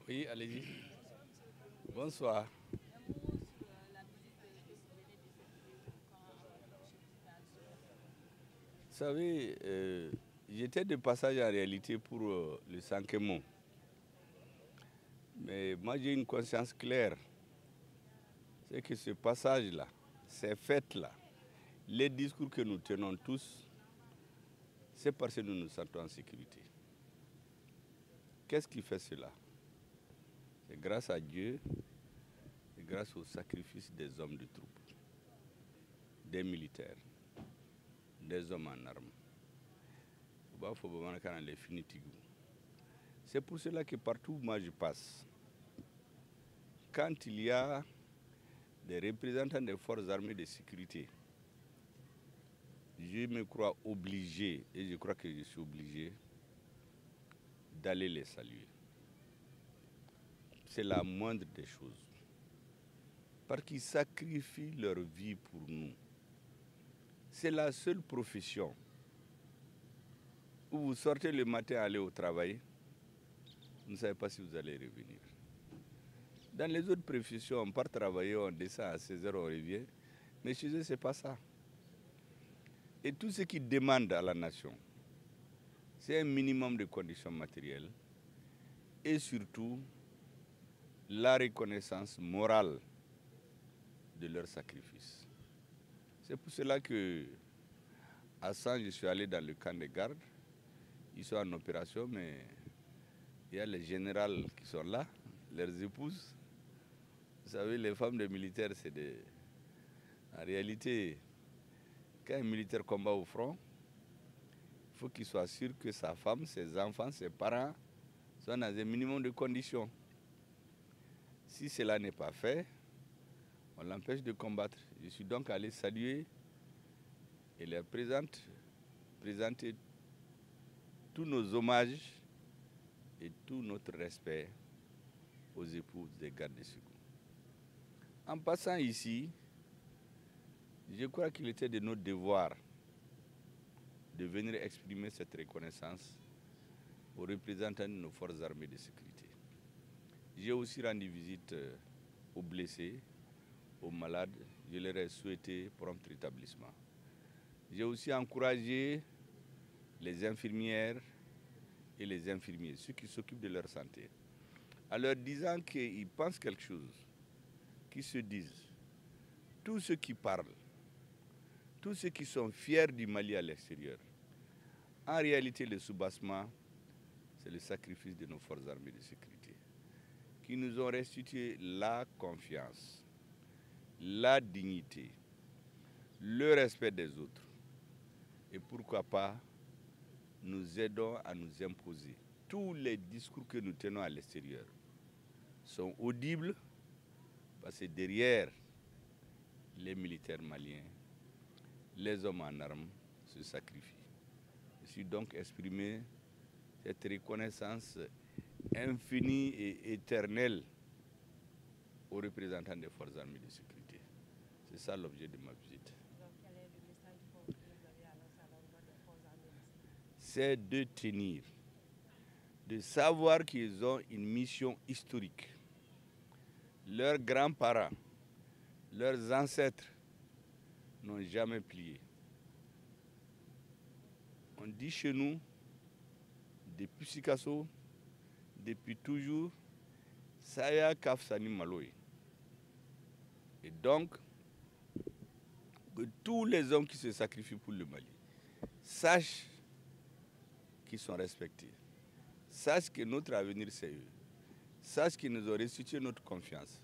Oui, allez-y. Bonsoir. Vous savez, j'étais de passage en réalité pour le Sankemon. Mais moi, j'ai une conscience claire. C'est que ce passage-là, ces fêtes-là, les discours que nous tenons tous, c'est parce que nous nous sentons en sécurité. Qu'est-ce qui fait cela? C'est grâce à Dieu et grâce au sacrifice des hommes de troupes, des militaires, des hommes en armes. C'est pour cela que partout où moi je passe, quand il y a des représentants des forces armées de sécurité, je me crois obligé, et je crois que je suis obligé, d'aller les saluer. C'est la moindre des choses. Parce qu'ils sacrifient leur vie pour nous. C'est la seule profession où vous sortez le matin aller au travail, vous ne savez pas si vous allez revenir. Dans les autres professions, on part travailler, on descend à 16h, on revient. Mais chez eux, ce n'est pas ça. Et tout ce qu'ils demandent à la nation, c'est un minimum de conditions matérielles et surtout la reconnaissance morale de leur sacrifice. C'est pour cela que, à San, je suis allé dans le camp de garde. Ils sont en opération, mais il y a les généraux qui sont là, leurs épouses. Vous savez, les femmes des militaires, c'est des... En réalité, quand un militaire combat au front, il faut qu'il soit sûr que sa femme, ses enfants, ses parents sont dans un minimum de conditions. Si cela n'est pas fait, on l'empêche de combattre. Je suis donc allé saluer et leur présenter tous nos hommages et tout notre respect aux épouses des gardes de secours. En passant ici, je crois qu'il était de notre devoir de venir exprimer cette reconnaissance aux représentants de nos forces armées de sécurité. J'ai aussi rendu visite aux blessés, aux malades. Je leur ai souhaité prompt rétablissement. J'ai aussi encouragé les infirmières et les infirmiers, ceux qui s'occupent de leur santé, en leur disant qu'ils pensent quelque chose, qu'ils se disent, tous ceux qui parlent, tous ceux qui sont fiers du Mali à l'extérieur, en réalité, le soubassement, c'est le sacrifice de nos forces armées de sécurité, qui nous ont restitué la confiance, la dignité, le respect des autres. Et pourquoi pas, nous aidons à nous imposer. Tous les discours que nous tenons à l'extérieur sont audibles parce que derrière les militaires maliens, les hommes en armes se sacrifient. Je suis donc exprimé cette reconnaissance infinie et éternelle aux représentants des forces armées de sécurité. C'est ça l'objet de ma visite. Donc, quel est le message que vous avez annoncé à l'endroit des forces armées de sécurité? C'est de tenir, de savoir qu'ils ont une mission historique. Leurs grands-parents, leurs ancêtres n'ont jamais plié. On dit chez nous, depuis Sikasso, depuis toujours, Saya Kafsani Maloy. Et donc, que tous les hommes qui se sacrifient pour le Mali sachent qu'ils sont respectés, sachent que notre avenir c'est eux, sachent qu'ils nous ont restitué notre confiance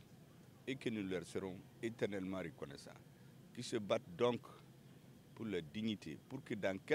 et que nous leur serons éternellement reconnaissants. Qu'ils se battent donc pour leur dignité, pour que dans quelques